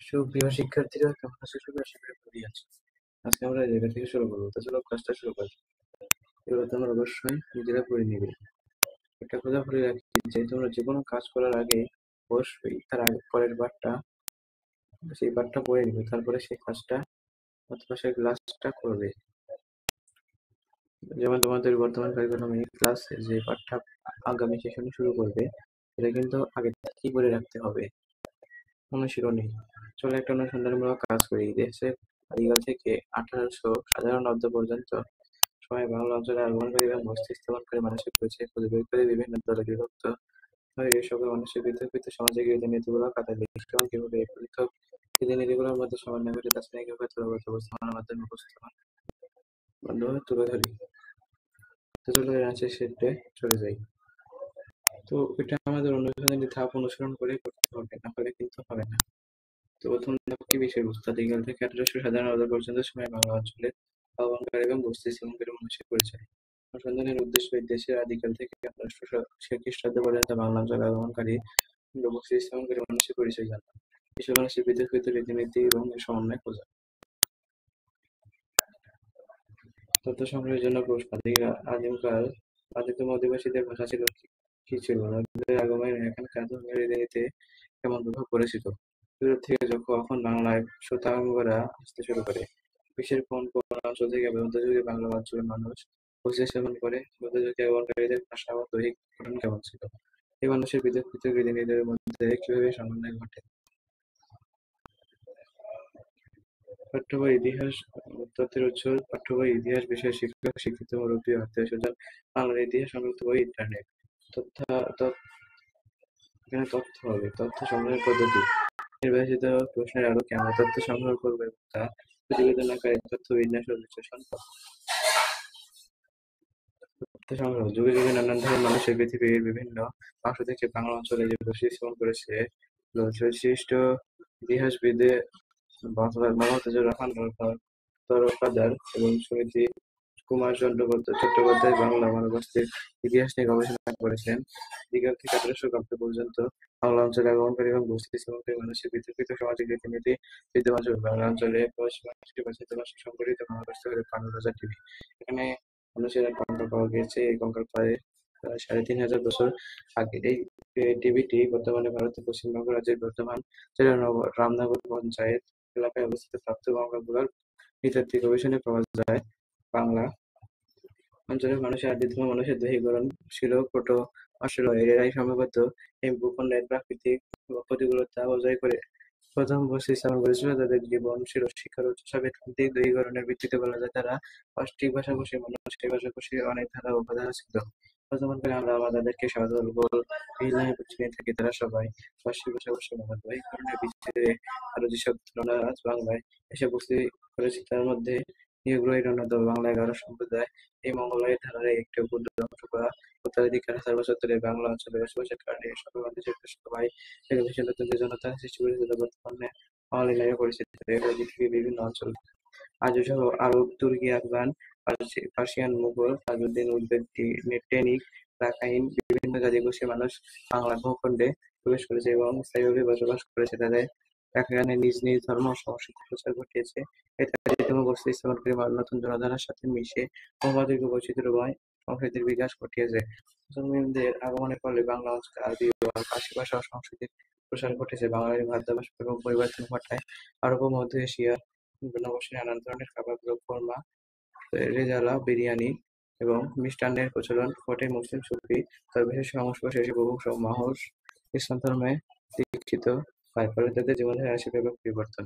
সুপ্রিয় শিক্ষার্থীরা, কেমন আছো? সবাই আশা করি ভালোই আছো। আজকে আমরা এই জায়গা থেকে শুরু করবো, তো চলো ক্লাসটা শুরু করি। এগুলো তোমরা অবশ্যই নিজেরা করে নিবে। একটা কথা বলে রাখি যে তোমরা যে কোনো কাজ করার আগে অবশ্যই তার আগে সেই পাঠটা পড়ে নিবে, তারপরে সেই কাজটা অথবা সেই ক্লাসটা করবে। যেমন তোমাদের বর্তমান কারিকুলামে ক্লাসে যে পাঠটা আগামী সেশনে শুরু করবে, এটা কিন্তু আগে থেকেই করে রাখতে হবে, অনুশীলনী। চলো একটা অনুসন্ধানমূলক কাজ করি। দেশে আদিকাল থেকে 1857 পর্যন্ত সময়ে বাংলা অঞ্চলে আগমনকারী এবং বসতি স্থাপন করে মানুষের পরিচয় খুঁজে বের করে বিভিন্ন দলে বিভক্ত হয়ে এই সকল মানুষের পৃথক পৃথক সামাজিক রীতিনীতিগুলো কাতার লিখতে এবং কিভাবে এই পৃথক রীতিনীতিগুলোর মধ্যে সমন্বয় করে তা শ্রেণীকভাবে দলগত অবস্থানের মাধ্যমে উপস্থাপন মাধ্যমে তুলে ধরি। তো চলো আছে সেটে চলে যাই। তো এটা আমাদের অনুসন্ধানী ধাপ অনুসরণ করে করতে হবে, না হলে কিন্তু হবে না। তো প্রথম ধাপ কি বিষয়বস্তু? আদিকাল থেকে 1857 পর্যন্ত সময়ে বাংলা অঞ্চলে আগমনকারী এবং বসতি স্থাপনকারী মানুষের পরিচয়। অনুসন্ধানের উদ্দেশ্য এই দেশের আদিকাল থেকে 1800 খ্রিস্টাব্দ পর্যন্ত বাংলা অঞ্চলে আগমনকারী এবং বসতি স্থাপনকারী মানুষের পরিচয় জানা। এসব মানুষের পৃথক পৃথক রীতিনীতি এবং সমন্বয় খোঁজা। তথ্য সংগ্রহের জন্য প্রশ্ন। আদিমকাল আদিতম অধিবাসীদের ভাষা ছিল কি? কি ছিল? নবীদের আগমনে এখানকার ধর্মীয় রীতিনীতি কেমন প্রভাব পড়েছিল? ইউরোপ থেকে কখন বাংলায় শ্বেতাঙ্গরা আসতে শুরু করে? বিশ্বের কোন কোন অঞ্চল থেকে মধ্যযুগে বাংলা অঞ্চলের মানুষ বসতি স্থাপন করে? মধ্যযুগে আগমনকারীদের ভাষা ও দৈহিক গঠন কেমন ছিল? এই মানুষের পৃথক পৃথক রীতিনীতির মধ্যে কিভাবে সমন্বয় ঘটে? পাঠ্য বই ইতিহাস তথ্যের উৎস। পাঠ্য বই, ইতিহাস বিষয়ের শিক্ষক, শিক্ষিত মুরব্বী, আত্মীয়স্বজন, বাংলার ইতিহাস সংক্রান্ত বই, ইন্টারনেট। তথ্য এখানে তথ্য হবে, তথ্য সংগ্রহের পদ্ধতি। নির্বাচিত প্রশ্নের আলোকে আমরা তথ্য সংগ্রহ করবো এবং তা প্রতিবেদন আকারে তথ্য বিন্যাস ও বিশ্লেষণ করব। তথ্য সংগ্রহ। যুগে যুগে নানান ধরনের মানুষের পৃথিবীর বিভিন্ন অংশ থেকে বাংলা অঞ্চলে যে বসতি স্থাপন করেছে, বিশিষ্ট ইতিহাসবিদে মমতাজুর রহমান তরফদার এবং সুনীতি কুমার চট্টোপাধ্যায় বাংলা মানবাস্তির ইতিহাস নিয়ে গবেষণা করেছেন। বিকাল থেকে 1800 পর্যন্ত বাংলা অঞ্চলে আগমনকারী এবং বসতি স্থাপনকারী মানুষের পৃথক পৃথক সামাজিক রীতিনীতি বিদ্যমান ছিল। বাংলা অঞ্চলে প্রবাসী মানুষকে বাঁচিত মাসে সংগঠিত বাংলাদেশ করে 15,000 টিভি। এখানে মানুষের এক কঙ্কাল পাওয়া গিয়েছে। এই কঙ্কাল প্রায় 3,500 বছর আগে। এই টিভিটি বর্তমানে ভারতের পশ্চিমবঙ্গ রাজ্যের বর্ধমান জেলার রামনগর পঞ্চায়েত এলাকায় অবস্থিত। প্রাপ্ত কঙ্কালগুলোর নৃতাত্ত্বিক গবেষণায় পাওয়া যায় বাংলা অঞ্চলের মানুষের আদিতম মানুষের দৈহিক গড়ন ছিল প্রোটো-অস্ট্রেলয়েড। এরাই সম্ভবত এই ভূখণ্ডের প্রাকৃতিক প্রতিকূলতা বজায় করে প্রথম বসতি স্থাপন করেছিল। তাদের জীবন ছিল শিক্ষার উচ্চ সাপেক্ষিক দৈহিক গড়নের ভিত্তিতে বলা যায় তারা অষ্ট্রিক ভাষাভাষী মানুষ। এই ভাষাভাষীর অনেক ধারা ও উপধারা ছিল। বর্তমানকালে আমরা তাদেরকে সরল গোল বিল নামে চিনে থাকি। তারা সবাই অষ্ট্রিক ভাষাভাষী মানুষ। দৈহিক গড়নের ভিত্তিতে আরো যেসব তুলনা আজ বাংলায় এসে বসতি করেছে তার মধ্যে নিয়োগগ্রহীর অন্যতম। বাংলা 11 সম্প্রদায় এই মঙ্গোলয়েড ধারার একটি ক্ষুদ্র অংশ বা উত্তরাধিকার 1000 বছর ধরে বাংলা অঞ্চলে বসবাসের কারণে এই সকল মানুষের সবাই এক ভীষণ নতুন জনতা সৃষ্টি করেছিল। বর্তমানে বাঙালি নামে পরিচিত এই পৃথিবীর বিভিন্ন অঞ্চল আর্য সহ আরব, তুর্কি, Afghan, Persian, Mughal, Tajuddin, Uzbek, tannic, Rakhine বিভিন্ন জাতিগোষ্ঠীর মানুষ বাংলা ভূখণ্ডে প্রবেশ করেছে এবং স্থায়ীভাবে বসবাস করেছে। তাদের এখানে নিজ নিজ ধর্ম ও সংস্কৃতির প্রচার ঘটিয়েছে। এতে আদিতম বসতি স্থাপনকারী নতুন জনধারার সাথে মিশে ভূমাত্মিক ও বৈচিত্র্যময় সংস্কৃতির বিকাশ ঘটিয়েছে। মুসলমানদের আগমনের ফলে বাংলা অঞ্চলে আরবি ও পার্সি ভাষা ও সংস্কৃতির প্রসার ঘটেছে। বাঙালির খাদ্যাভ্যাস ব্যাপক পরিবর্তন ঘটায়। আরব ও মধ্য এশিয়ার জনগোষ্ঠী নানান ধরনের খাবারগুলো কোরমা, রেজালা, বিরিয়ানি এবং মিষ্টান্নের প্রচলন ঘটে। মুসলিম সুফি ধর্মের সংস্পর্শে এসে বহু মানুষ ইসলাম ধর্মে দীক্ষিত হয়। ফলে তাদের জীবনধারায় আসে ব্যাপক পরিবর্তন।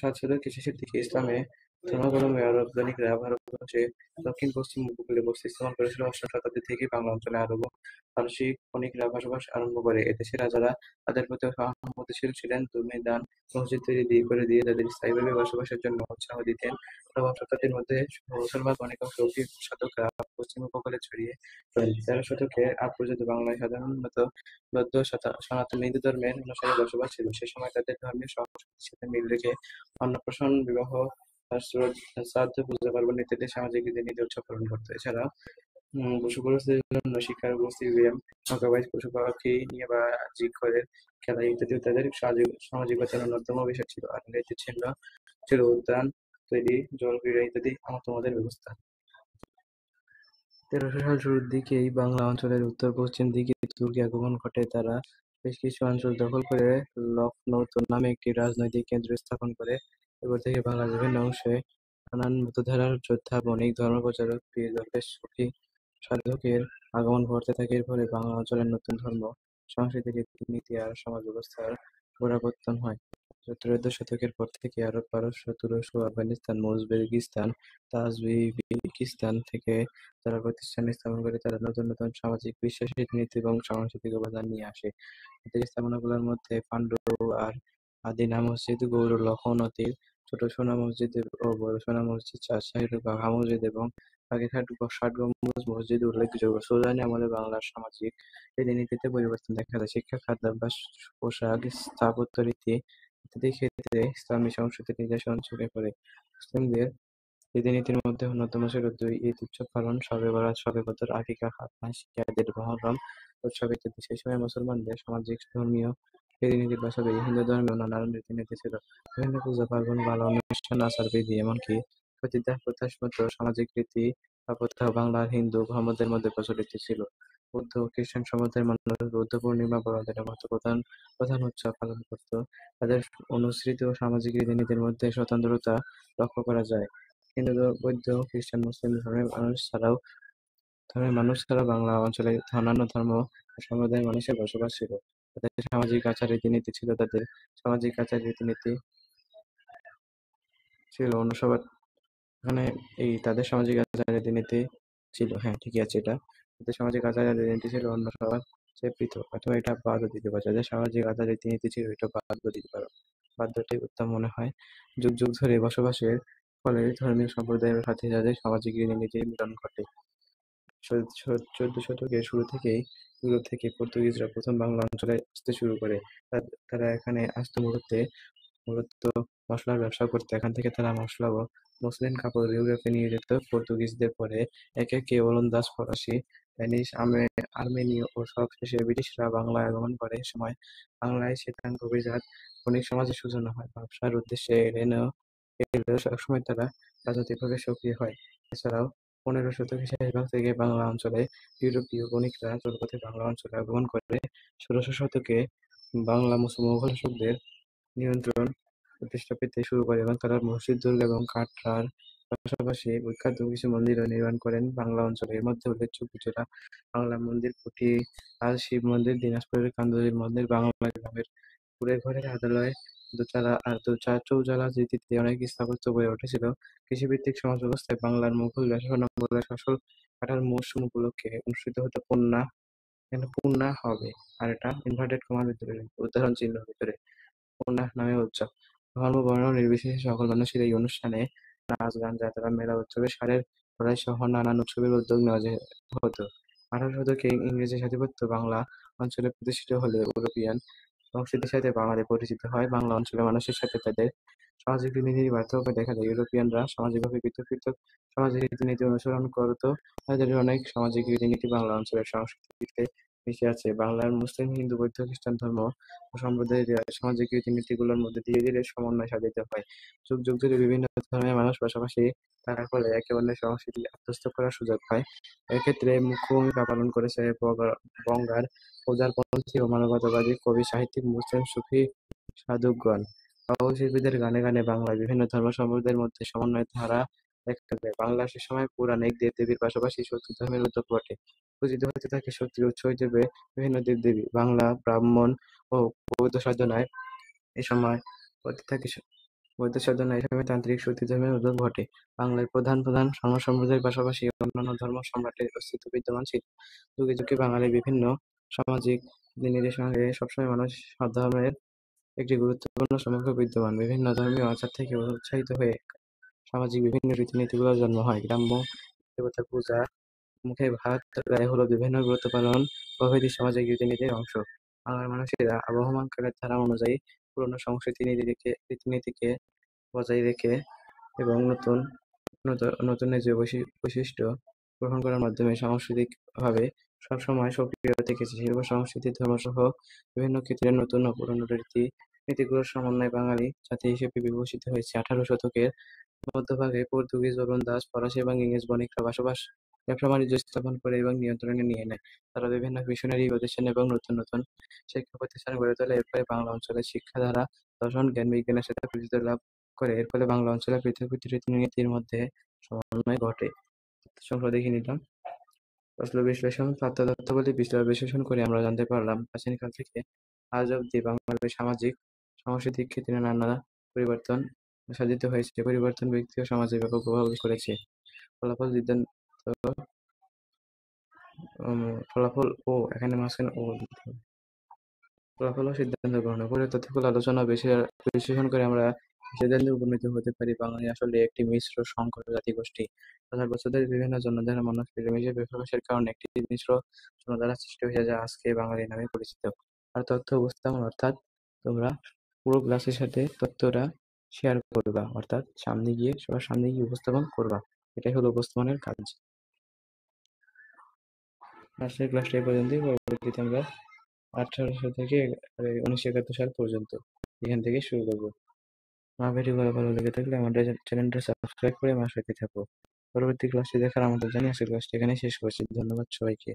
সাতশত খ্রিস্টের দিকে ইসলামে ধর্মাবলম্বী আরব বণিকরা ভারতবর্ষে দক্ষিণ-পশ্চিম উপকূলে বসতি স্থাপন করেছিল। 8ম শতাব্দী থেকেই বাংলা অঞ্চলে আরব ও পারসিক বণিকরা বসবাস আরম্ভ করে। এদেশের রাজারা তাদের প্রতি সহানুভূতিশীল ছিলেন। জমি, দান, মসজিদ তৈরি করে দিয়ে তাদের স্থায়ীভাবে বসবাসের জন্য উৎসাহ দিতেন। 9ম শতাব্দীর মধ্যে মুসলমান বণিক ও সৌফি সাধকরা পশ্চিম উপকূলে ছড়িয়ে পড়েন। 13 শতকের আগ পর্যন্ত বাংলায় সাধারণত বৌদ্ধ সনাতন হিন্দু ধর্মের অনুসারী বসবাস ছিল। সে সময় তাদের ধর্মীয় সংস্কৃতির সাথে মিল রেখে অন্নপ্রাশন, বিবাহ, শ্রাদ্ধ, পূজা পার্বণ ইত্যাদি সামাজিক রীতিনীতি উৎসব পালন করত। এছাড়া পশু-পাখিদের জন্য শিকার, কুস্তি, ব্যায়াম, নৌকাবাজ, পশু-পাখি নিয়ে বাজি ঘরের খেলা ইত্যাদিও তাদের সামাজিকতার অন্যতম বিষয় ছিল। আর এতে ছিল উদ্যান তৈরি, জলক্রীড়া ইত্যাদি আমোদ-প্রমোদের ব্যবস্থা। ১৩০০ সাল শুরুর দিকেই বাংলা অঞ্চলের উত্তর-পশ্চিম দিকে তুর্কি আগমন ঘটে। তারা বেশ কিছু অঞ্চল দখল করে লখনৌ নামে একটি রাজনৈতিক কেন্দ্র স্থাপন করে। এরপর থেকে বাংলার বিভিন্ন অংশে নানান মতধারার যোদ্ধা, বণিক, ধর্মপ্রচারক, পীর, দরবেশ, সুফি সাধকের আগমন ঘটতে থাকে। এর ফলে বাংলা অঞ্চলের নতুন ধর্ম, সংস্কৃতি, রীতিনীতি আর সমাজ ব্যবস্থার গোড়াপত্তন হয়। ত্রয়োদশ শতকের পর থেকে আরব, পারস্য, তুরস্ক, আফগানিস্তান, উজবেকিস্তান, তাজিকিস্তান থেকে যারা প্রতিষ্ঠান স্থাপন করে তারা নতুন নতুন সামাজিক বিশ্বাস, রীতিনীতি এবং সাংস্কৃতিক উপাদান নিয়ে আসে। এদের স্থাপনাগুলোর মধ্যে পান্ডু আর আদিনা মসজিদ, গৌড় লখনৌতির ছোট সোনা মসজিদ ও বড় সোনা মসজিদ, রাজশাহীর বাঘা মসজিদ এবং বাগেরহাট ষাট গম্বুজ মসজিদ উল্লেখযোগ্য। সুলতানি আমলে বাংলার সামাজিক রীতিনীতিতে পরিবর্তন দেখা যায়। শিক্ষা, খাদ্যাভ্যাস, পোশাক, স্থাপত্য রীতি ইত্যাদি ক্ষেত্রে ইসলামী সংস্কৃতির নিদর্শন চোখে পড়ে। মুসলিমদের রীতিনীতির মধ্যে অন্যতম ছিল দুই ঈদ উৎসব পালন, শবে বরাত, শবে কদর, আকিকা, খাতনা, শিয়াদের মহররম উৎসব ইত্যাদি। সেই সময় মুসলমানদের সামাজিক, ধর্মীয় রীতিনীতির পাশাপাশি হিন্দু ধর্মেও নানান রীতিনীতি ছিল। বিভিন্ন পূজা পার্বণ, বালা অনুষ্ঠান, আচার-বিধি এমনকি সতীদাহ প্রথার মতো সামাজিক রীতি বা প্রথা বাংলার হিন্দু ধর্মদের মধ্যে প্রচলিত ছিল। বৌদ্ধ ও খ্রিস্টান সম্প্রদায়ের মানুষ বৌদ্ধ পূর্ণিমা, বড়দিনের মতো প্রধান প্রধান উৎসব পালন করত। তাদের অনুসৃত সামাজিক রীতিনীতির মধ্যে স্বতন্ত্রতা লক্ষ্য করা যায়। হিন্দু, বৌদ্ধ, খ্রিস্টান, মুসলিম ধর্মের মানুষ ছাড়াও বাংলা অঞ্চলে অন্যান্য ধর্ম ও সম্প্রদায়ের মানুষের বসবাস ছিল। তাদের সামাজিক আচার-রীতিনীতি ছিল তাদের সামাজিক আচার-রীতিনীতি ছিল অন্য সবার এখানে তাদের সামাজিক আচার-রীতিনীতি ছিল, হ্যাঁ ঠিকই আছে এটা। তাদের সামাজিক আচার-রীতিনীতি ছিল অন্য সবার চেয়ে পৃথক, অথবা এটা বাদও দিতে পারো। যাদের সামাজিক আচার-রীতিনীতি ছিল এটা বাদও দিতে পারো। বাদ্যটাই উত্তম মনে হয়। যুগ যুগ ধরে বসবাসের ফলে ধর্মীয় সম্প্রদায়ের সাথে যাদের সামাজিক রীতিনীতির মিলন ঘটে। ১৪শ শতকের শুরু থেকেই ইউরোপ থেকে পর্তুগিজরা প্রথম বাংলা অঞ্চলে আসতে শুরু করে। তারা এখানে আসতো মূলত মসলার ব্যবসা করতো। এখান থেকে তারা মসলা ও মসলিন কাপড় ইউরোপে নিয়ে যেত। পর্তুগিজদের পরে একে একে ওলন্দাজ, ফরাসি, স্প্যানিশ, আর্মেনীয় ও সবশেষে ব্রিটিশরা বাংলায় আগমন করে। এ সময় বাংলায় শ্বেতাঙ্গ অভিজাত বণিক সমাজের সূচনা হয়। ব্যবসার উদ্দেশ্যে এলেও একসময় তারা রাজনৈতিকভাবে সক্রিয় হয়। এছাড়াও ১৫শ শতকের শেষভাগ থেকে বাংলা অঞ্চলে ইউরোপীয় বণিকরা জলপথে বাংলা অঞ্চলে আগমন করে। ১৬শ শতকে বাংলা মুঘল শাসকদের নিয়ন্ত্রণ প্রতিষ্ঠা পেতে শুরু করে এবং তারা মসজিদ, দুর্গ এবং কাটরার পাশাপাশি বিখ্যাত কিছু মন্দিরও নির্মাণ করেন বাংলা অঞ্চলে। এর মধ্যে উল্লেখযোগ্য যেটা বাংলা মন্দির, লাল শিব মন্দির, দিনাজপুরের কান্দুলির মন্দির, বাংলা গ্রামের কুঁড়ে ঘরের আদলে দোতলা আর চৌচালা রীতিতে অনেক স্থাপত্য গড়ে উঠেছিল। কৃষিভিত্তিক সমাজ ব্যবস্থায় বাংলার মুঘল শাসনামলে ফসল কাটার মৌসুম উপলক্ষে অনুষ্ঠিত হতো এখানে পুন্না হবে, আর এটা ইনভার্টেড কমার ভিতরে উদাহরণ চিহ্নের ভিতরে পূর্ণাহ নামে উৎসব। ধর্ম, বর্ণ নির্বিশেষে সকল মানুষের এই অনুষ্ঠানে নাচ, গান, যাত্রা, মেলা, উৎসবে ষাঁড়ের লড়াই সহ নানান উৎসবের উদ্যোগ নেওয়া হতো। ১৮শ শতকে ইংরেজির আধিপত্য বাংলা অঞ্চলে প্রতিষ্ঠিত হলে ইউরোপিয়ান সংস্কৃতির সাথে বাঙালি পরিচিত হয়। বাংলা অঞ্চলের মানুষের সাথে তাদের সামাজিক রীতিনীতির পার্থক্য দেখা যায়। ইউরোপিয়ানরা সামাজিকভাবে পৃথক পৃথক সামাজিক রীতিনীতি অনুসরণ করত। তাদের অনেক সামাজিক রীতিনীতি বাংলা অঞ্চলের সংস্কৃতিতে মিশে আছে। বাংলার মুসলিম, হিন্দু, বৌদ্ধ, খ্রিস্টান ধর্ম ও সম্প্রদায়ের সামাজিক রীতিনীতিগুলোর মধ্যে ধীরে ধীরে সমন্বয় সাধিত হয়। যুগ যুগ ধরে বিভিন্ন ধর্মের মানুষ পাশাপাশি থাকার ফলে একে অন্যের সংস্কৃতি আত্মস্থ করার সুযোগ হয়। এক্ষেত্রে মুখ্য ভূমিকা পালন করেছে বঙ্গার উদারপন্থী ও মানবতাবাদী কবি, সাহিত্যিক, মুসলিম সুফি সাধকগণ। বাউল শিল্পীদের গানে গানে বাংলায় বিভিন্ন ধর্ম সম্প্রদায়ের মধ্যে সমন্বয়ের ধারা দেখা যায়। বাংলা সে সময় পৌরাণিক দেব-দেবীর পাশাপাশি শক্তি ধর্মের উদ্ভব ঘটে। পূজিত হতে থাকে শক্তির উৎস হিসেবে বিভিন্ন দেব-দেবী। বাংলা ব্রাহ্মণ ও বৌদ্ধ সাধনায় এ সময় হতে থাকে বৌদ্ধ সাধনায় এ সময় তান্ত্রিক শক্তি ধর্মের উদ্ভব ঘটে। বাংলায় প্রধান প্রধান ধর্ম সম্প্রদায়ের পাশাপাশি অন্যান্য ধর্ম সম্রাটের অস্তিত্ব বিদ্যমান ছিল। যুগে যুগে বাঙালির বিভিন্ন সামাজিক রীতিনীতির সঙ্গে সবসময় মানুষ ধর্মের একটি গুরুত্বপূর্ণ সম্পর্ক বিদ্যমান। বিভিন্ন ধর্মীয় আচার থেকে উৎসাহিত হয়ে সামাজিক বিভিন্ন রীতিনীতিগুলোর জন্ম হয়। গ্রাম্য দেবতার পূজা, মুখে ভাত, গায়ে হলুদ বিভিন্ন ব্রত পালন প্রভৃতি সামাজিক রীতিনীতির অংশ। বাংলার মানুষেরা আবহমানকালের ধারা অনুযায়ী পুরনো সংস্কৃতি রীতিনীতিকে বজায় রেখে এবং নতুন নতুন যে বৈশিষ্ট্য গ্রহণ করার মাধ্যমে সাংস্কৃতিকভাবে সবসময় সক্রিয় থেকেছে। শিল্প, সংস্কৃতি, ধর্মসহ বিভিন্ন ক্ষেত্রে নতুন ও পুরনো রীতি-নীতিগুলোর সমন্বয়ে বাঙালি জাতি হিসেবে বিভূষিত হয়েছে। 18 শতকের মধ্যভাগে পর্তুগিজ, ওলন্দাজ, ফরাসি এবং ইংরেজ বণিকরা ব্যবসা-বাণিজ্য স্থাপন করে এবং নিয়ন্ত্রণে নিয়ে নেয়। তারা বিভিন্ন মিশনারি প্রতিষ্ঠান এবং নতুন নতুন শিক্ষা প্রতিষ্ঠান গড়ে তোলে। এর ফলে বাংলা অঞ্চলের শিক্ষাধারা দর্শন, জ্ঞান, বিজ্ঞানের সাথে পরিচিতি লাভ করে। এর ফলে বাংলা অঞ্চলের পৃথক পৃথক রীতিনীতির মধ্যে সমন্বয় ঘটে। সংখ্যা দেখে নিলাম। প্রশ্ন বিশ্লেষণ, তথ্যাবলী বিশ্লেষণ করে আমরা জানতে পারলাম প্রাচীনকাল থেকে আজ অব্দি বাঙালির সামাজিক সাংস্কৃতিক ক্ষেত্রে নানা পরিবর্তন সাধিত হয়েছে। পরিবর্তন ব্যক্তি ও সমাজে ব্যাপক প্রভাব করেছে। ফলাফল সিদ্ধান্ত ফলাফল ও এখানে মাঝখানে ও দিতে হবে। ফলাফল ও সিদ্ধান্ত গ্রহণ করে তথ্যগুলো আলোচনা বিশ্লেষণ করে আমরা সিদ্ধান্তে উপনীত হতে পারি বাঙালি আসলে একটি মিশ্র সংকর জাতিগোষ্ঠী। হাজার বছর ধরে বিভিন্ন জনধারা মানুষ মিলেমিশে বসবাসের কারণে একটি মিশ্র জনধারা সৃষ্টি হয়েছে, যা আজকে বাঙালি নামে পরিচিত। আর তথ্য উপস্থাপন অর্থাৎ তোমরা পুরো ক্লাসের সাথে তথ্যটা শেয়ার করবা, অর্থাৎ সবার সামনে গিয়ে উপস্থাপন করবা। এটাই হলো উপস্থাপনের কাজ। আজকের ক্লাসটা এই পর্যন্তই। পরবর্তীতে আমরা 1800 থেকে 1971 সাল পর্যন্ত এখান থেকে শুরু করবো। আমার ভিডিওগুলো ভালো লেগে থাকলে আমাদের চ্যানেলটা সাবস্ক্রাইব করে আমার সাথে থাকো। পরবর্তী ক্লাসটি দেখার আমন্ত্রণ জানিয়ে আজকের ক্লাসটি এখানেই শেষ করছি। ধন্যবাদ সবাইকে।